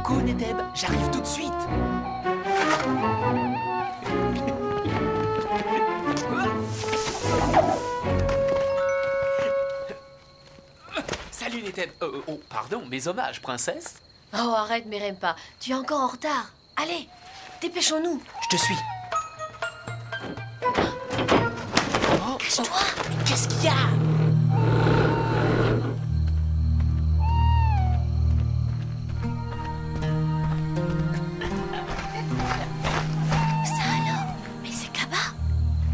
Coco, Neteb, j'arrive tout de suite. Salut, Neteb. Oh, pardon, mes hommages, princesse. Oh, arrête, Merempa. Tu es encore en retard. Allez, dépêchons-nous. Je te suis. Oh, Cache-toi. mais qu'est-ce qu'il y a? Ça alors? Mais c'est Kaba.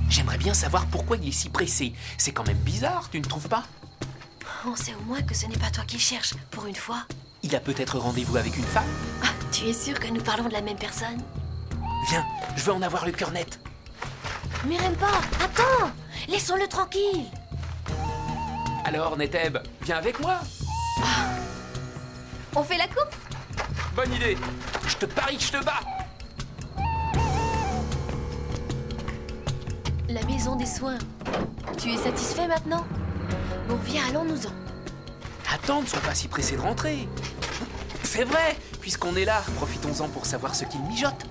J'aimerais bien savoir pourquoi il est si pressé. C'est quand même bizarre, tu ne trouves pas? On sait au moins que ce n'est pas toi qui cherches, pour une fois. Il a peut-être rendez-vous avec une femme? Ah, tu es sûr que nous parlons de la même personne? Viens, je veux en avoir le cœur net. Merempa, attends! Laissons-le tranquille. Alors, Neteb, viens avec moi. On fait la course? Bonne idée. Je te parie que je te bats. La maison des soins. Tu es satisfait maintenant? Bon, viens, allons-nous-en. Attends, ne sois pas si pressé de rentrer. C'est vrai, puisqu'on est là, profitons-en pour savoir ce qu'il mijote.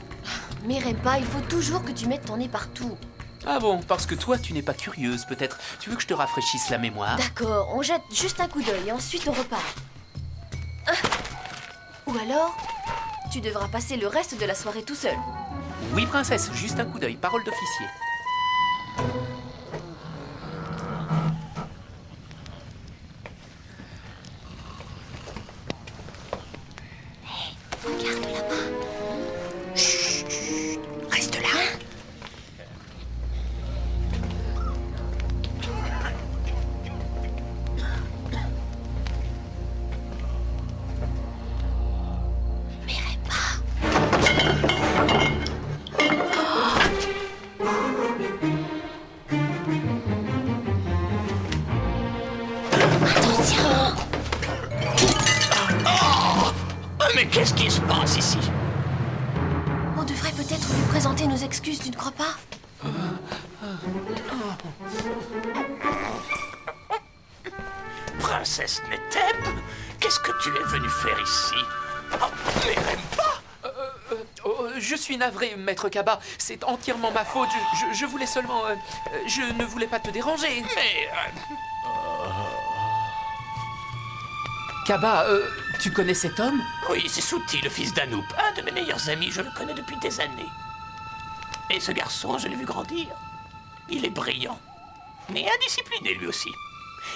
Merempa, il faut toujours que tu mettes ton nez partout. Ah bon, parce que toi, tu n'es pas curieuse, peut-être. Tu veux que je te rafraîchisse la mémoire? D'accord, on jette juste un coup d'œil et ensuite on repart. Ah. Ou alors, tu devras passer le reste de la soirée tout seul. Oui, princesse, juste un coup d'œil, parole d'officier. Regarde là-bas. Chut, chut, reste là. Attention! Mais qu'est-ce qui se passe ici? On devrait peut-être lui présenter nos excuses, tu ne crois pas? Princesse Neteb, qu'est-ce que tu es venue faire ici? Oh, mais même pas! Je suis navré, maître Kaba. C'est entièrement ma faute. Je voulais seulement... je ne voulais pas te déranger. Mais... Kaba, tu connais cet homme? oui, c'est Souti, le fils d'Anoup. Un de mes meilleurs amis, je le connais depuis des années. Et ce garçon, je l'ai vu grandir. Il est brillant. Mais indiscipliné, lui aussi.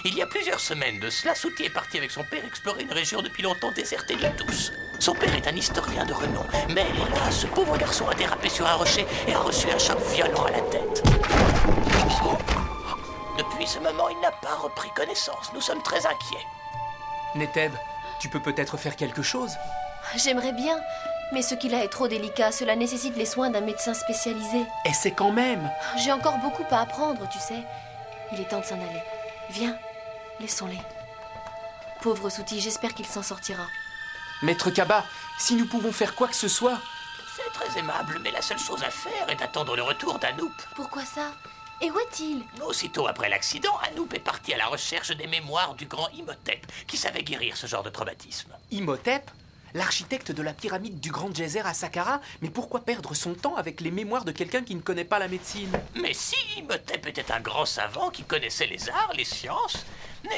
Il y a plusieurs semaines de cela, Souti est parti avec son père explorer une région depuis longtemps désertée de tous. Son père est un historien de renom. Mais là, ce pauvre garçon a dérapé sur un rocher et a reçu un choc violent à la tête. Depuis ce moment, il n'a pas repris connaissance. Nous sommes très inquiets. Neteb, tu peux peut-être faire quelque chose? J'aimerais bien, mais ce qu'il a est trop délicat. Cela nécessite les soins d'un médecin spécialisé. Essaie quand même. J'ai encore beaucoup à apprendre, tu sais. Il est temps de s'en aller. Viens, laissons-les. Pauvre Souti, j'espère qu'il s'en sortira. Maître Kaba, si nous pouvons faire quoi que ce soit... C'est très aimable, mais la seule chose à faire est d'attendre le retour d'Anoup. Pourquoi ça? Et où est-il? Aussitôt après l'accident, Anoup est parti à la recherche des mémoires du grand Imhotep, qui savait guérir ce genre de traumatisme. Imhotep, l'architecte de la pyramide du Grand Djéser à Saqqara, mais pourquoi perdre son temps avec les mémoires de quelqu'un qui ne connaît pas la médecine? Mais si Imhotep était un grand savant qui connaissait les arts, les sciences,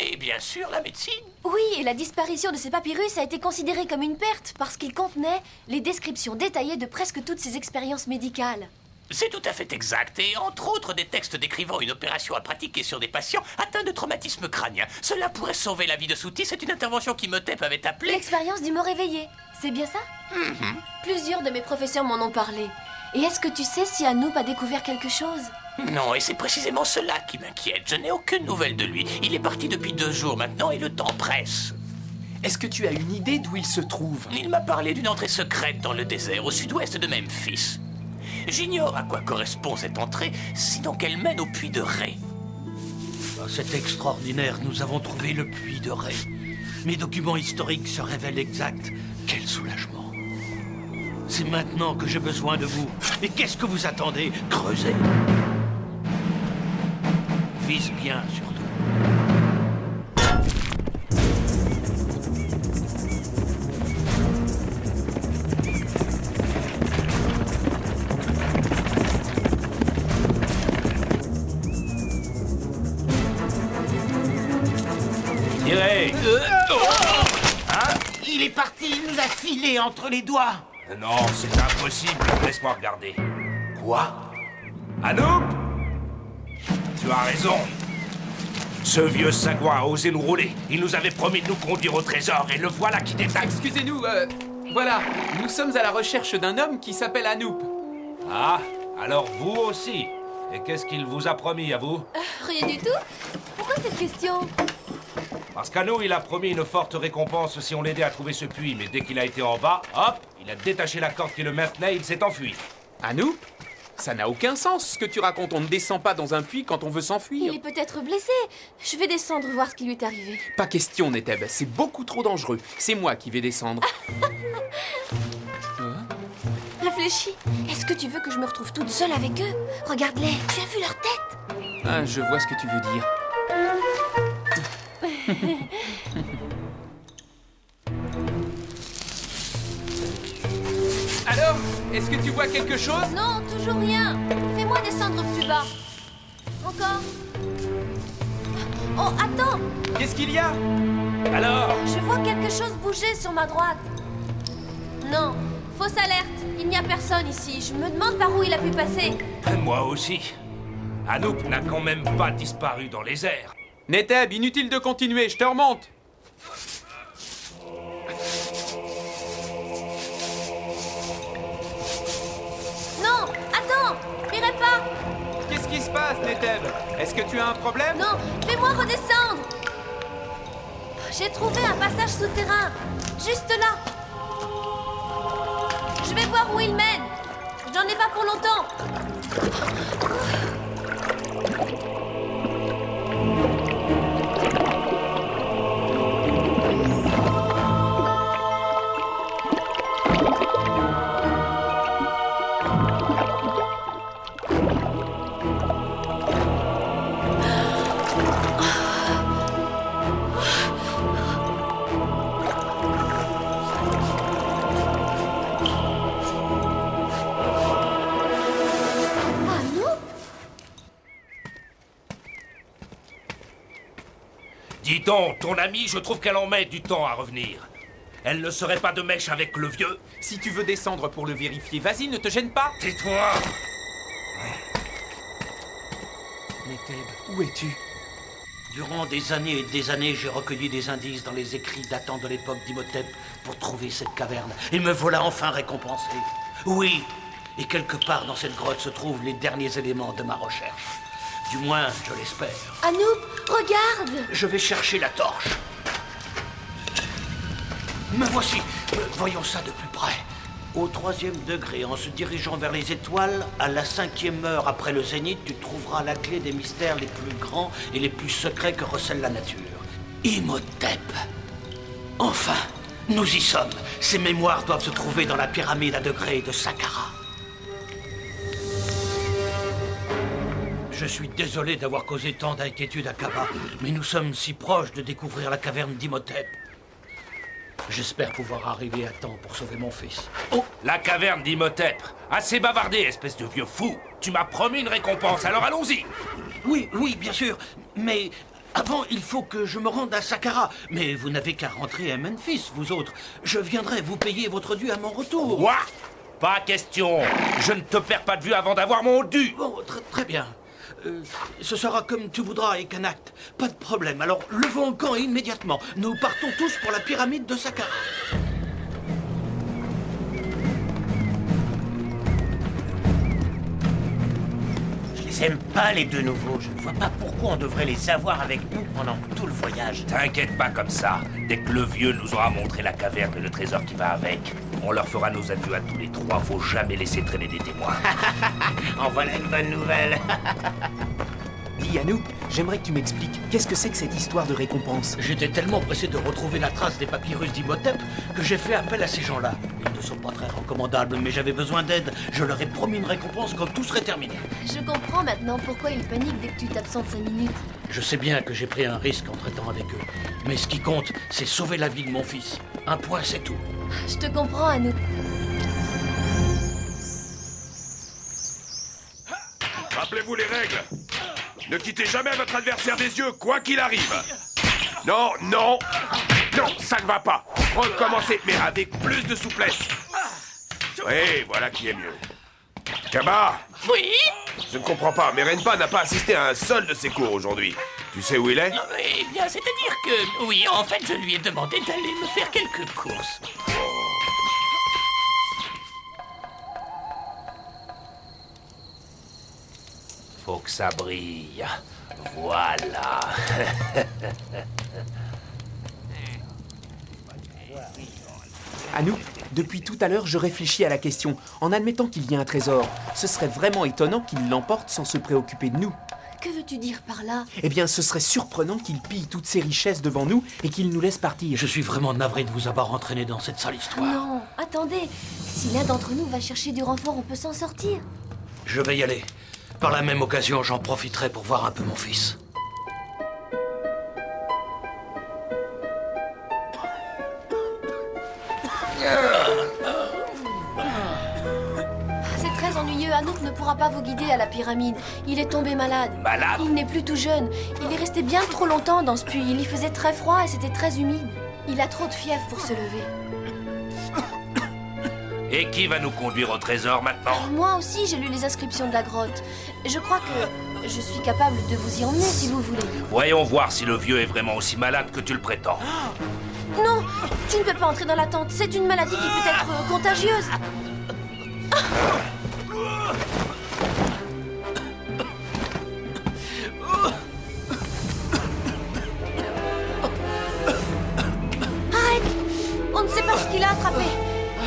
et bien sûr la médecine. Oui, et la disparition de ces papyrus a été considérée comme une perte parce qu'ils contenaient les descriptions détaillées de presque toutes ses expériences médicales. C'est tout à fait exact, et entre autres des textes décrivant une opération à pratiquer sur des patients atteints de traumatisme crânien. Cela pourrait sauver la vie de Souti, c'est une intervention qu'Imhotep avait appelée... L'expérience du mort éveillé, c'est bien ça? Plusieurs de mes professeurs m'en ont parlé. Et est-ce que tu sais si Anoup a découvert quelque chose? Non, et c'est précisément cela qui m'inquiète. Je n'ai aucune nouvelle de lui. Il est parti depuis 2 jours maintenant, et le temps presse. Est-ce que tu as une idée d'où il se trouve? Il m'a parlé d'une entrée secrète dans le désert, au sud-ouest de Memphis. J'ignore à quoi correspond cette entrée, sinon qu'elle mène au puits de Ré. C'est extraordinaire, nous avons trouvé le puits de Ré. Mes documents historiques se révèlent exacts. Quel soulagement. C'est maintenant que j'ai besoin de vous. Et qu'est-ce que vous attendez? Creusez. Vise bien, surtout. est parti, il nous a filé entre les doigts. Non, c'est impossible. Laisse-moi regarder. Quoi? Anouk? Tu as raison. Ce vieux sagouin a osé nous rouler. Il nous avait promis de nous conduire au trésor, et le voilà qui détaille. Excusez-nous, voilà. Nous sommes à la recherche d'un homme qui s'appelle Anouk. Ah, alors vous aussi. Et qu'est-ce qu'il vous a promis, à vous? Rien du tout. Pourquoi cette question? Parce qu'à nous, il a promis une forte récompense si on l'aidait à trouver ce puits. Mais dès qu'il a été en bas, hop, il a détaché la corde qui le maintenait et il s'est enfui. Anouk? Ça n'a aucun sens ce que tu racontes. On ne descend pas dans un puits quand on veut s'enfuir. Il est peut-être blessé. Je vais descendre voir ce qui lui est arrivé. Pas question, Neteb. C'est beaucoup trop dangereux. C'est moi qui vais descendre. Réfléchis. Est-ce que tu veux que je me retrouve toute seule avec eux? Regarde-les. Tu as vu leur tête? Ah, je vois ce que tu veux dire. Alors, est-ce que tu vois quelque chose? Non, toujours rien. Fais-moi descendre plus bas. Encore. Oh, attends. Qu'est-ce qu'il y a? Alors? Je vois quelque chose bouger sur ma droite. Non, fausse alerte. Il n'y a personne ici. Je me demande par où il a pu passer. Moi aussi. Anouk n'a quand même pas disparu dans les airs. Neteb, inutile de continuer, je te remonte. Non, attends. N'irai pas. Qu'est-ce qui se passe, Neteb? Est-ce que tu as un problème? Non, fais-moi redescendre. J'ai trouvé un passage souterrain. Juste là. Je vais voir où il mène. J'en ai pas pour longtemps. Dis donc, ton amie, je trouve qu'elle en met du temps à revenir. Elle ne serait pas de mèche avec le vieux? Si tu veux descendre pour le vérifier, vas-y, ne te gêne pas. Tais-toi! Neteb, où es-tu? Durant des années, j'ai recueilli des indices dans les écrits datant de l'époque d'Imhotep pour trouver cette caverne. Et me voilà enfin récompensé. Oui, et quelque part dans cette grotte se trouvent les derniers éléments de ma recherche. Du moins, je l'espère. Anouk, regarde! Je vais chercher la torche. Me voici. Voyons ça de plus près. Au 3e degré, en se dirigeant vers les étoiles, à la 5e heure après le zénith, tu trouveras la clé des mystères les plus grands et les plus secrets que recèle la nature. Imhotep. Enfin, nous y sommes. Ces mémoires doivent se trouver dans la pyramide à degrés de Saqqara. Je suis désolé d'avoir causé tant d'inquiétude à Kaba, mais nous sommes si proches de découvrir la caverne d'Imhotep. J'espère pouvoir arriver à temps pour sauver mon fils. Oh, la caverne d'Imhotep. Assez bavardé, espèce de vieux fou. Tu m'as promis une récompense, alors allons-y. Oui, bien sûr, mais avant, il faut que je me rende à Saqqara. Mais vous n'avez qu'à rentrer à Memphis, vous autres. Je viendrai vous payer votre dû à mon retour. Quoi? Pas question. Je ne te perds pas de vue avant d'avoir mon dû. Bon, très bien. Ce sera comme tu voudras, Ekanak. Pas de problème. Alors, levons le camp immédiatement. Nous partons tous pour la pyramide de Saqqara. Je les aime pas, les deux nouveaux. Je ne vois pas pourquoi on devrait les avoir avec nous pendant tout le voyage. T'inquiète pas comme ça. Dès que le vieux nous aura montré la caverne et le trésor qui va avec, on leur fera nos adieux à tous les trois. Faut jamais laisser traîner des témoins. En voilà une bonne nouvelle. Dis, Anouk, j'aimerais que tu m'expliques. Qu'est-ce que c'est que cette histoire de récompense? J'étais tellement pressé de retrouver la trace des papyrus d'Imhotep que j'ai fait appel à ces gens-là. Ils ne sont pas très recommandables, mais j'avais besoin d'aide. Je leur ai promis une récompense quand tout serait terminé. Je comprends maintenant pourquoi ils paniquent dès que tu t'absentes 5 minutes. Je sais bien que j'ai pris un risque en traitant avec eux. Mais ce qui compte, c'est sauver la vie de mon fils. Un point, c'est tout. Je te comprends, Anouk. Rappelez-vous les règles. Ne quittez jamais votre adversaire des yeux, quoi qu'il arrive. Non, non. Non, ça ne va pas. Recommencez, mais avec plus de souplesse. Oui, voilà qui est mieux. Kaba, Oui? je ne comprends pas, mais Renpa n'a pas assisté à un seul de ses cours aujourd'hui. Tu sais où il est? Eh bien, c'est-à-dire que... Oui, en fait, je lui ai demandé d'aller me faire quelques courses. Faut que ça brille. Voilà. Anouk, depuis tout à l'heure, je réfléchis à la question. En admettant qu'il y ait un trésor, ce serait vraiment étonnant qu'il l'emporte sans se préoccuper de nous. Que veux-tu dire par là? Eh bien, ce serait surprenant qu'il pille toutes ces richesses devant nous et qu'il nous laisse partir. Je suis vraiment navré de vous avoir entraîné dans cette sale histoire. Non, attendez. Si l'un d'entre nous va chercher du renfort, on peut s'en sortir. Je vais y aller. Par la même occasion, j'en profiterai pour voir un peu mon fils. C'est très ennuyeux. Anouk ne pourra pas vous guider à la pyramide. Il est tombé malade. Malade? Il n'est plus tout jeune. Il est resté bien trop longtemps dans ce puits. Il y faisait très froid et c'était très humide. Il a trop de fièvre pour se lever. Et qui va nous conduire au trésor maintenant? Moi aussi, j'ai lu les inscriptions de la grotte. Je crois que je suis capable de vous y emmener si vous voulez. Voyons voir si le vieux est vraiment aussi malade que tu le prétends. Non, tu ne peux pas entrer dans la tente. C'est une maladie qui peut être contagieuse. Arrête! On ne sait pas ce qu'il a attrapé.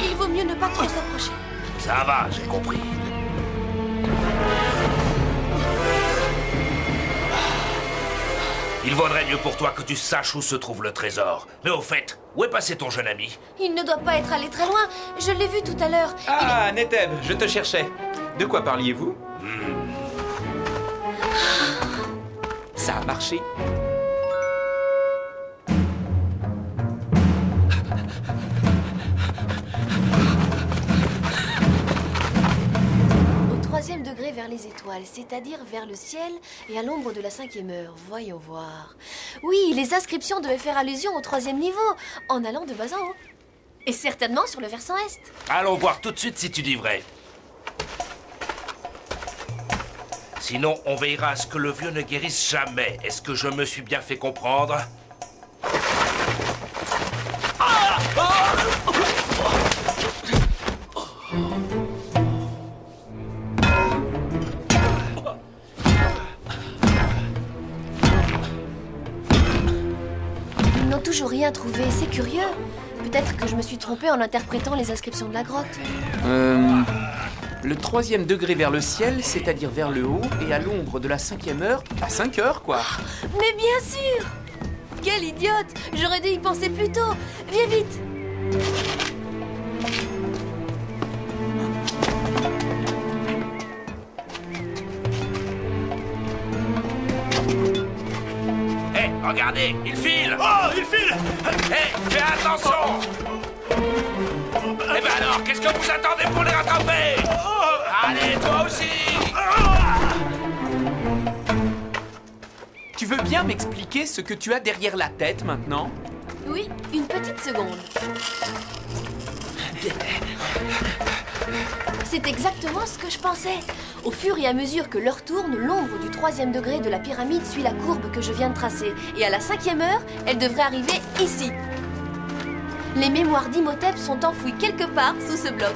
Il vaut mieux ne pas trop s'approcher. Ça va, j'ai compris. Il vaudrait mieux pour toi que tu saches où se trouve le trésor. Mais au fait, où est passé ton jeune ami? Il ne doit pas être allé très loin. Je l'ai vu tout à l'heure. Ah, Neteb, je te cherchais. De quoi parliez-vous? Ça a marché. Au 3e degré vers les étoiles, c'est-à-dire vers le ciel et à l'ombre de la 5e heure. Voyons voir. Oui, les inscriptions devaient faire allusion au 3e niveau, en allant de bas en haut. Et certainement sur le versant est. Allons voir tout de suite si tu dis vrai. Sinon, on veillera à ce que le vieux ne guérisse jamais. Est-ce que je me suis bien fait comprendre? Ils n'ont toujours rien trouvé, c'est curieux. Peut-être que je me suis trompée en interprétant les inscriptions de la grotte. Le 3e degré vers le ciel, c'est-à-dire vers le haut, et à l'ombre de la 5e heure, à 5 heures, quoi. Mais bien sûr! Quelle idiote! J'aurais dû y penser plus tôt. Viens vite! Hé, regardez, il file! Oh, il file! Hé, fais attention! Eh ben alors, qu'est-ce que vous attendez pour les rattraper? Allez, toi aussi! Tu veux bien m'expliquer ce que tu as derrière la tête maintenant? Oui, une petite seconde. C'est exactement ce que je pensais. Au fur et à mesure que l'heure tourne, l'ombre du 3e degré de la pyramide suit la courbe que je viens de tracer. Et à la 5e heure, elle devrait arriver ici. Les mémoires d'Imhotep sont enfouies quelque part sous ce bloc.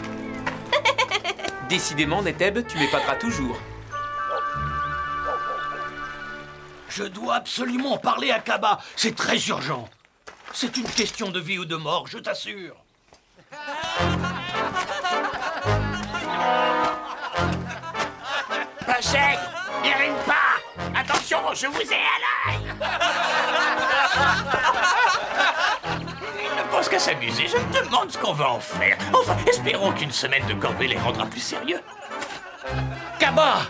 Décidément, Neteb, tu m'épateras toujours. Je dois absolument parler à Kaba. C'est très urgent. C'est une question de vie ou de mort, je t'assure. Pachek, n'irrite pas. Attention, je vous ai à l'œil. Il ne pense qu'à s'amuser. Je me demande ce qu'on va en faire. Enfin, espérons qu'une semaine de corvée les rendra plus sérieux. Kaba!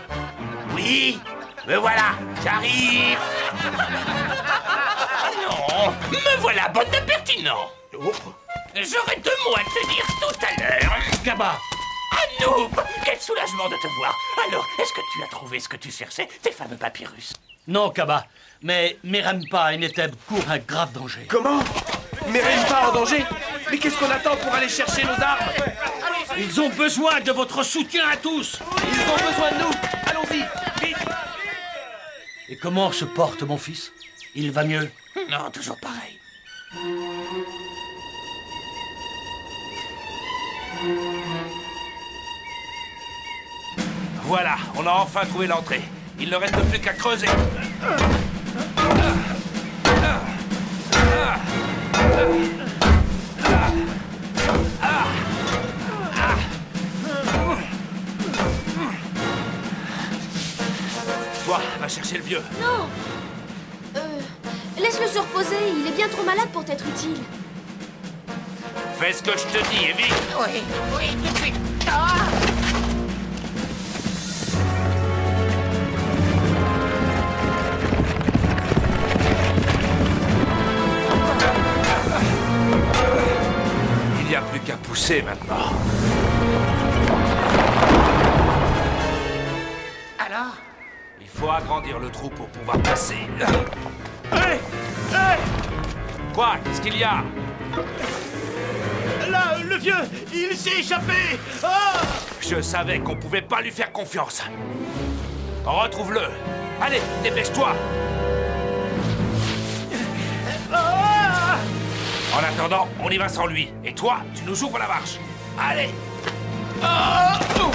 Oui, me voilà, j'arrive. Non, me voilà, bande d'impertinents. J'aurais 2 mots à te dire tout à l'heure. Kaba! Anouk, quel soulagement de te voir. Alors, est-ce que tu as trouvé ce que tu cherchais, tes fameux papyrus? Non, Kaba, mais Merempa et Neteb courent un grave danger. Comment? Merempa en danger? Mais qu'est-ce qu'on attend pour aller chercher nos armes? Ils ont besoin de votre soutien à tous. Ils ont besoin de nous. Allons-y, vite. Et comment se porte mon fils? Il va mieux? Non, toujours pareil. Voilà, on a enfin trouvé l'entrée. Il ne reste plus qu'à creuser. Toi, va chercher le vieux. Non. Laisse-le se reposer, il est bien trop malade pour t'être utile. Fais ce que je te dis, et vite. Oui, oui, tout de suite. Il n'y a plus qu'à pousser maintenant. Alors? Il faut agrandir le trou pour pouvoir passer. Hé! Hé! Quoi? Qu'est-ce qu'il y a? Là, le vieux, il s'est échappé! Oh! Je savais qu'on pouvait pas lui faire confiance. Retrouve-le. Allez, dépêche-toi. Ah! En attendant, on y va sans lui. Et toi, tu nous ouvres la marche. Allez. Ah! Oh!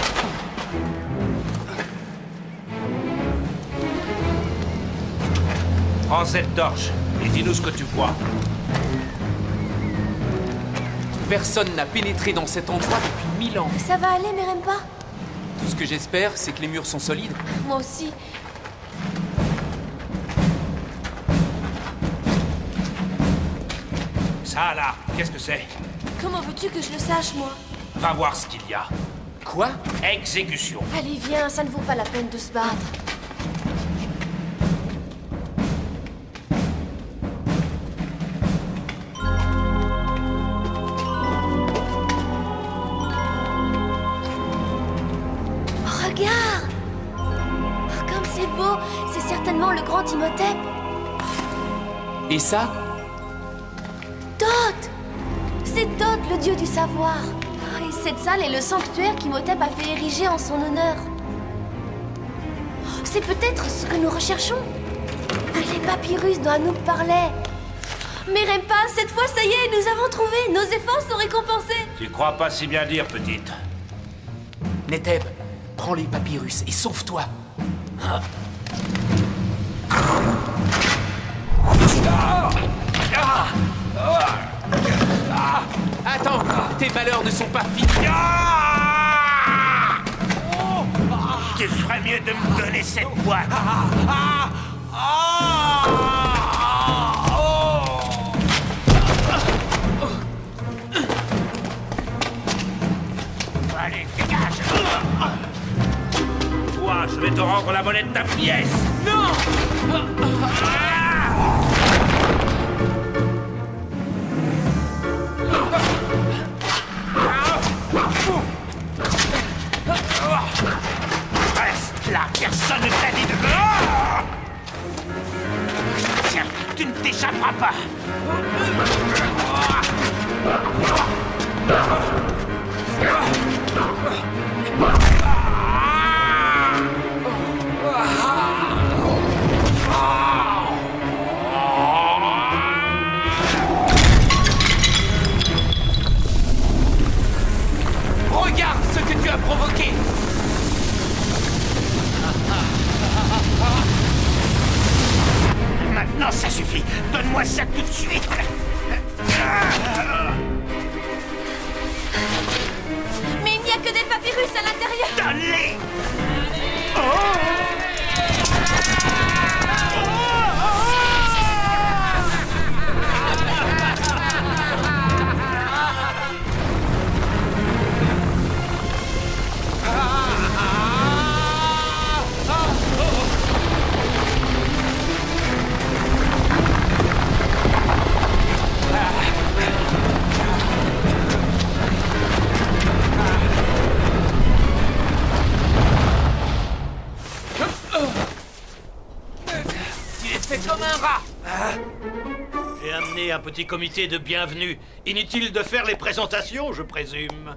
Prends cette torche et dis-nous ce que tu vois. Personne n'a pénétré dans cet endroit depuis 1000 ans. Ça va aller, Merempa? Tout ce que j'espère, c'est que les murs sont solides. Moi aussi. Ça là, qu'est-ce que c'est? Comment veux-tu que je le sache, moi? Va voir ce qu'il y a. Quoi? Exécution. Allez, viens, ça ne vaut pas la peine de se battre. Regarde! Oh, comme c'est beau! C'est certainement le grand Imhotep! Et ça? Thoth! C'est Thoth, le dieu du savoir! Oh, et cette salle est le sanctuaire qu'Imhotep a fait ériger en son honneur. Oh, c'est peut-être ce que nous recherchons! Les papyrus dont Anouk parlait! Merempa, cette fois, ça y est, nous avons trouvé! Nos efforts sont récompensés! Tu crois pas si bien dire, petite? Neteb, prends les papyrus et sauve-toi. Attends, tes malheurs ne sont pas finis. Tu ferais mieux de me donner cette boîte. Allez, dégage. Toi, je vais te rendre la monnaie de ta pièce. Reste là, personne ne t'a dit de... Tiens, tu ne t'échapperas pas. Regarde ce que tu as provoqué. Maintenant, ça suffit. Donne-moi ça tout de suite. un petit comité de bienvenue. Inutile de faire les présentations, je présume.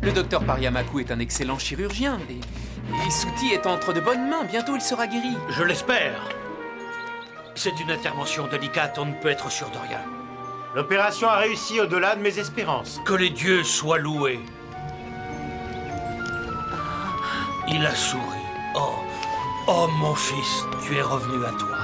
Le docteur Pariamaku est un excellent chirurgien et Souti est entre de bonnes mains. Bientôt, il sera guéri. Je l'espère. C'est une intervention délicate, on ne peut être sûr de rien. L'opération a réussi au-delà de mes espérances. Que les dieux soient loués. Il a souri. Oh, oh mon fils, tu es revenu à toi.